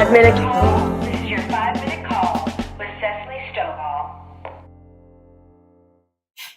5 minute Call. This is your 5-minute call with Cessalee Stovall.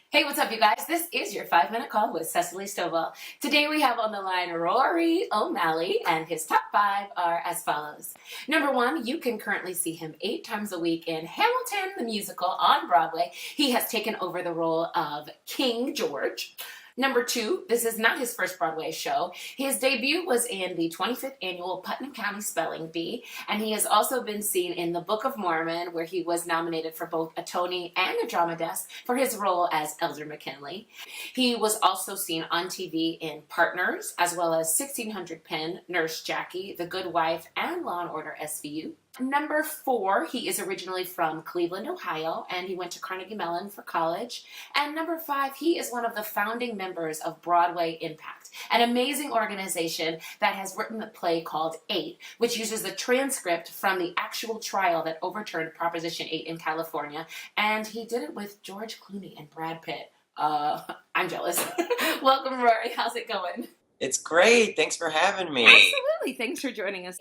Hey, what's up, you guys? This is your 5-minute call with Cessalee Stovall. Today we have on the line Rory O'Malley, and his top 5 are as follows. Number 1, you can currently see him 8 times a week in Hamilton, the musical, on Broadway. He has taken over the role of King George. Number 2, this is not his first Broadway show. His debut was in the 25th annual Putnam County Spelling Bee, and he has also been seen in The Book of Mormon, where he was nominated for both a Tony and a Drama Desk for his role as Elder McKinley. He was also seen on TV in Partners, as well as 1600 Pin, Nurse Jackie, The Good Wife, and Law & Order SVU. Number 4, he is originally from Cleveland, Ohio, and he went to Carnegie Mellon for college. And number 5, he is one of the founding members of Broadway Impact, an amazing organization that has written a play called 8, which uses the transcript from the actual trial that overturned Proposition 8 in California. And he did it with George Clooney and Brad Pitt. I'm jealous. Welcome, Rory. How's it going? It's great. Thanks for having me. Absolutely. Thanks for joining us.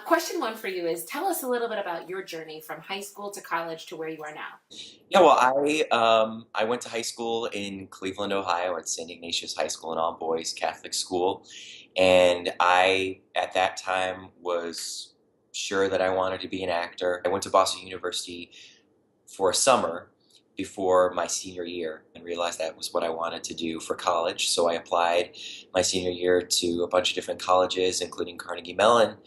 Question 1 for you is, tell us a little bit about your journey from high school to college to where you are now. Yeah, well, I went to high school in Cleveland, Ohio, at St. Ignatius High School, an all-boys Catholic school, and I, at that time, was sure that I wanted to be an actor. I went to Boston University for a summer before my senior year and realized that was what I wanted to do for college. So I applied my senior year to a bunch of different colleges, including Carnegie Mellon,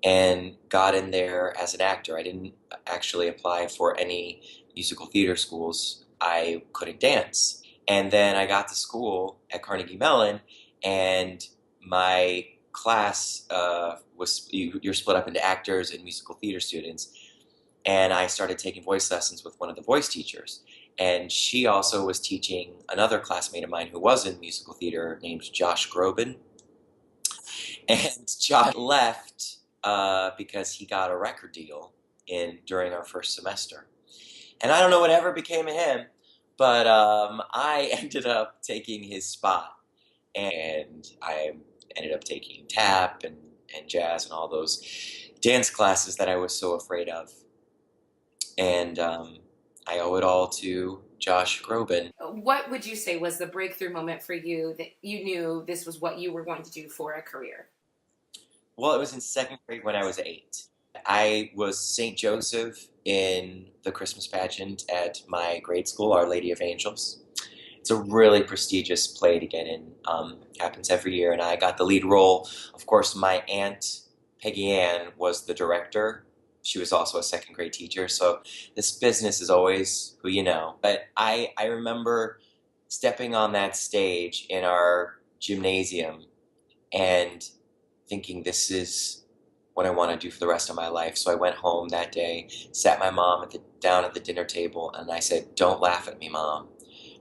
and got in there as an actor. I didn't actually apply for any musical theater schools. I couldn't dance. And then I got to school at Carnegie Mellon, and my class you're split up into actors and musical theater students. And I started taking voice lessons with one of the voice teachers. And she also was teaching another classmate of mine who was in musical theater named Josh Groban. And Josh left because he got a record deal during our first semester. And I don't know whatever became of him, but I ended up taking his spot. And I ended up taking tap and jazz and all those dance classes that I was so afraid of. And I owe it all to Josh Groban. What would you say was the breakthrough moment for you that you knew this was what you were going to do for a career? Well, it was in 2nd grade when I was 8. I was St. Joseph in the Christmas pageant at my grade school, Our Lady of Angels. It's a really prestigious play to get in. Happens every year, and I got the lead role. Of course, my aunt, Peggy Ann, was the director. She was also a 2nd grade teacher, so this business is always who you know. But I remember stepping on that stage in our gymnasium and thinking, this is what I want to do for the rest of my life. So I went home that day, sat my mom down at the dinner table, and I said, don't laugh at me, Mom,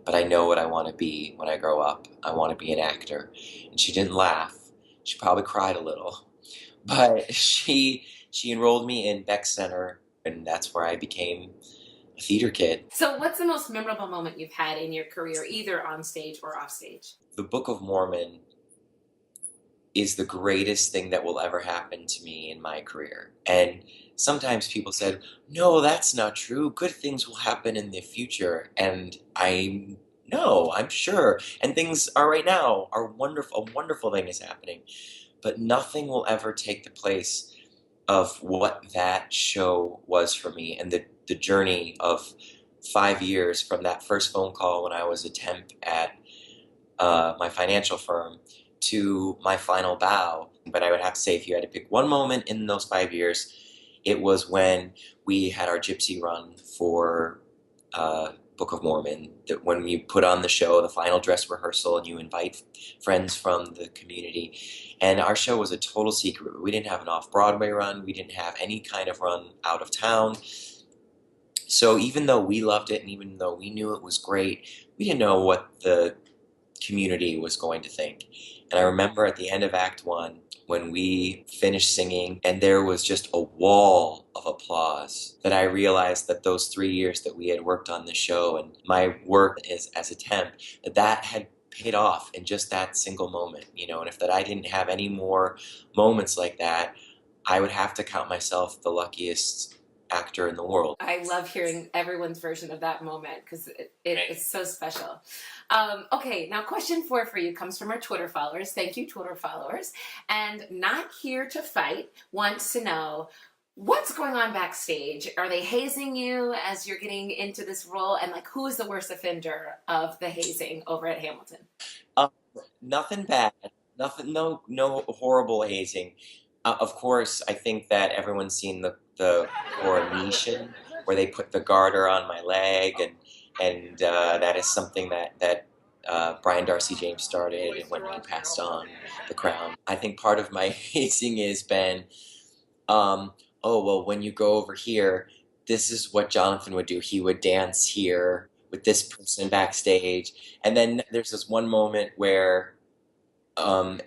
but I know what I want to be when I grow up. I want to be an actor. And she didn't laugh. She probably cried a little. But she enrolled me in Beck Center, and that's where I became a theater kid. So what's the most memorable moment you've had in your career, either on stage or off stage? The Book of Mormon is the greatest thing that will ever happen to me in my career. And sometimes people said, no, that's not true. Good things will happen in the future. And I'm sure. And things are right now are wonderful. A wonderful thing is happening. But nothing will ever take the place of what that show was for me, and the journey of 5 years from that first phone call when I was a temp at my financial firm to my final bow. But I would have to say, if you had to pick one moment in those 5 years, it was when we had our gypsy run for Book of Mormon, that when you put on the show, the final dress rehearsal, and you invite friends from the community. And our show was a total secret. We didn't have an off-Broadway run. We didn't have any kind of run out of town. So even though we loved it and even though we knew it was great, we didn't know what the community was going to think. And I remember at the end of Act 1, when we finished singing and there was just a wall of applause, that I realized that those 3 years that we had worked on the show and my work as a temp, that had paid off in just that single moment, and if I didn't have any more moments like that, I would have to count myself the luckiest actor in the world. I love hearing everyone's version of that moment because it's so special. Okay, now question 4 for you comes from our Twitter followers. Thank you, Twitter followers. And Not Here to Fight wants to know, what's going on backstage? Are they hazing you as you're getting into this role? And like, who is the worst offender of the hazing over at Hamilton? Nothing bad. Nothing. No horrible hazing. Of course, I think that everyone's seen the coronation where they put the garter on my leg, and that is something that Brian Darcy James started when he passed on the crown. I think part of my hazing has been, oh well, when you go over here, this is what Jonathan would do. He would dance here with this person backstage, and then there's this one moment where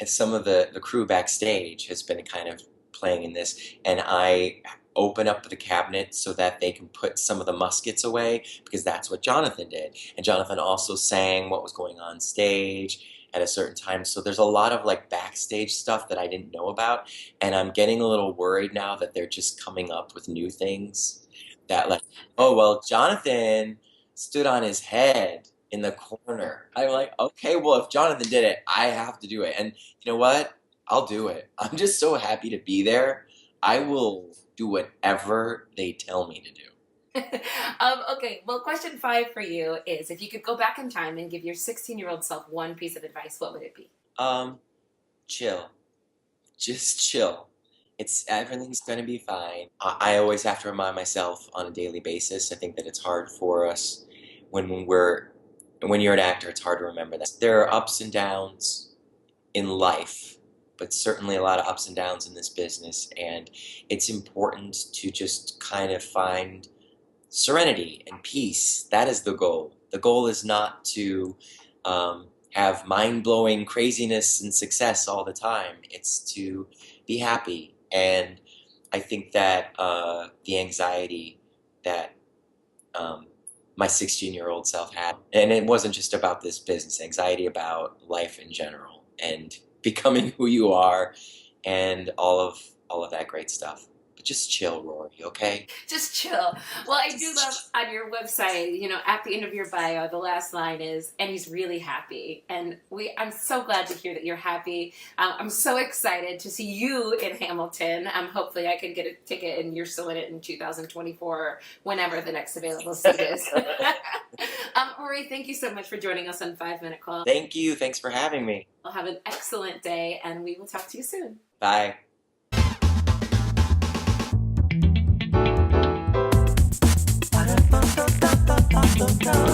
some of the crew backstage has been kind of playing in this, and I open up the cabinet so that they can put some of the muskets away, because that's what Jonathan did. And Jonathan also sang what was going on stage at a certain time. So there's a lot of like backstage stuff that I didn't know about, and I'm getting a little worried now that they're just coming up with new things that, like, oh well, Jonathan stood on his head in the corner. I'm like, okay, well, if Jonathan did it, I have to do it. And you know what? I'll do it. I'm just so happy to be there. I will do whatever they tell me to do. Okay, well, question 5 for you is, if you could go back in time and give your 16-year-old self one piece of advice, what would it be? Chill. Just chill. Everything's gonna be fine. I always have to remind myself on a daily basis. I think that it's hard for us when you're an actor, it's hard to remember that. There are ups and downs in life, but certainly a lot of ups and downs in this business, and it's important to just kind of find serenity and peace. That is the goal. The goal is not to have mind-blowing craziness and success all the time. It's to be happy, and I think that the anxiety that my 16-year-old self had, and it wasn't just about this business, anxiety about life in general and becoming who you are and all of that great stuff. But just chill, Rory, okay? Just chill. Well, I do love on your website, at the end of your bio, the last line is, and he's really happy. And I'm so glad to hear that you're happy. I'm so excited to see you in Hamilton. Hopefully I can get a ticket and you're still in it in 2024 or whenever the next available seat is. Rory, thank you so much for joining us on 5 Minute Call. Thank you. Thanks for having me. Well, have an excellent day, and we will talk to you soon. Bye. Don't